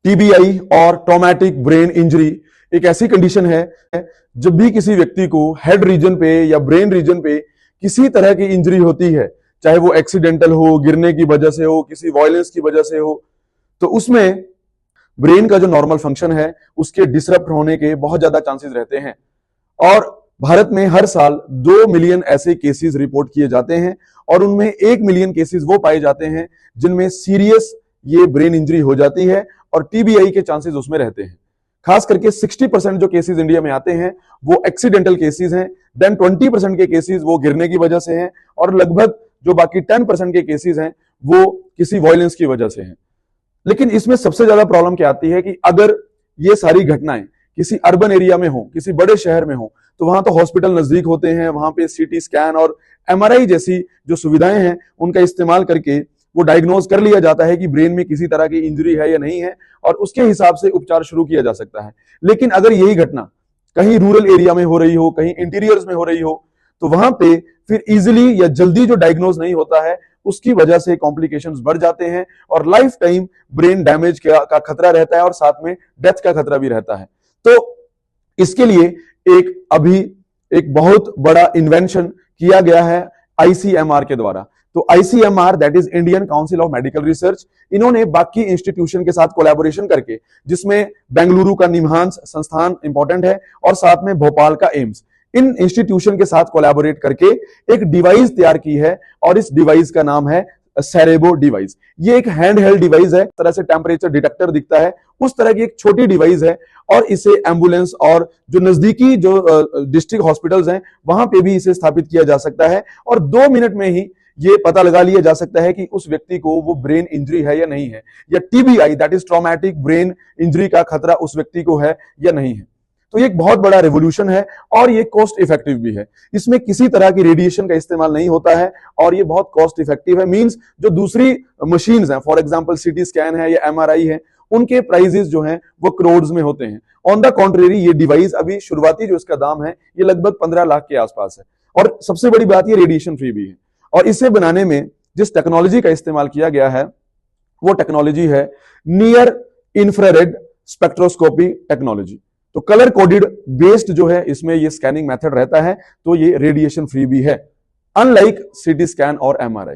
TBI और traumatic brain injury एक ऐसी कंडीशन है जब भी किसी व्यक्ति को हेड रीजन पे या ब्रेन रीजन पे किसी तरह की इंजरी होती है, चाहे वो एक्सीडेंटल हो, गिरने की वजह से हो, किसी वायलेंस की वजह से हो, तो उसमें ब्रेन का जो नॉर्मल फंक्शन है उसके डिसरप्ट होने के बहुत ज्यादा चांसेस रहते हैं। और भारत में हर साल 2 मिलियन ऐसे केसेस रिपोर्ट किए जाते हैं और उनमें 1 मिलियन केसेस वो पाए जाते हैं जिनमें सीरियस ये ब्रेन इंजरी हो जाती है और टीबीआई के चांसेस उसमें रहते हैं। खास करके 60% जो केसेस इंडिया में आते हैं वो एक्सीडेंटल केसेस हैं, देन 20% के केसेस वो गिरने की वजह से हैं और लगभग जो बाकी 10% के केसेस हैं वो किसी वायलेंस की वजह से हैं। लेकिन इसमें सबसे ज्यादा प्रॉब्लम क्या आती है कि अगर ये सारी घटनाएं किसी अर्बन एरिया में हो, किसी बड़े शहर में हो, तो वहां तो हॉस्पिटल नजदीक होते हैं, वहां पे सीटी स्कैन और एमआरआई जैसी जो सुविधाएं हैं उनका इस्तेमाल करके वो डायग्नोज कर लिया जाता है कि ब्रेन में किसी तरह की इंजरी है या नहीं है और उसके हिसाब से उपचार शुरू किया जा सकता है। लेकिन अगर यही घटना कहीं रूरल एरिया में हो रही हो, कहीं इंटीरियर्स में हो रही हो, तो वहां पे फिर इजिली या जल्दी जो डायग्नोज नहीं होता है उसकी वजह से कॉम्प्लिकेशंस बढ़ जाते हैं और लाइफ टाइम ब्रेन डैमेज का खतरा रहता है और साथ में डेथ का खतरा भी रहता है। तो इसके लिए एक बहुत बड़ा इन्वेंशन किया गया है आईसीएमआर के द्वारा। तो ICMR that is Indian council of medical research, इन्होंने बाकी इंस्टीट्यूशन के साथ कोलैबोरेशन करके, जिसमें बेंगलुरु का निम्हांस संस्थान इंपॉर्टेंट है और साथ में भोपाल का एम्स, इन इंस्टीट्यूशन के साथ कोलैबोरेट करके एक डिवाइस तैयार की है और इस डिवाइस का नाम है सेरेबो डिवाइस। ये एक हैंड हेल्ड डिवाइस है, तरह से टेम्परेचर डिटेक्टर दिखता है उस तरह की एक छोटी डिवाइस है और इसे एम्बुलेंस और जो नजदीकी जो डिस्ट्रिक्ट हॉस्पिटल्स हैं वहां पे भी इसे स्थापित किया जा सकता है और 2 मिनट में ही ये पता लगा लिया जा सकता है कि उस व्यक्ति को वो ब्रेन इंजरी है या नहीं है, या TBI that is traumatic brain injury का खतरा उस व्यक्ति को है या नहीं है। तो ये एक बहुत बड़ा रेवोल्यूशन है और ये कॉस्ट इफेक्टिव भी है। इसमें किसी तरह की रेडिएशन का इस्तेमाल नहीं होता है और ये बहुत कॉस्ट इफेक्टिव है। मींस जो दूसरी मशीन्स हैं, फॉर एग्जांपल सीटी स्कैन है या एमआरआई है, उनके प्राइसेस जो हैं वो करोड़ में होते हैं। ऑन द कॉन्ट्रेरी ये डिवाइस अभी शुरुआती जो इसका दाम है ये लगभग 15 लाख के आसपास है और सबसे बड़ी बात ये रेडिएशन फ्री भी है। और इसे बनाने में जिस टेक्नोलॉजी का इस्तेमाल किया गया है वो टेक्नोलॉजी है नियर इंफ्रारेड स्पेक्ट्रोस्कोपी टेक्नोलॉजी। तो कलर कोडेड बेस्ड जो है इसमें ये स्कैनिंग मेथड रहता है, तो ये रेडिएशन फ्री भी है, अनलाइक सीटी स्कैन और एमआरआई।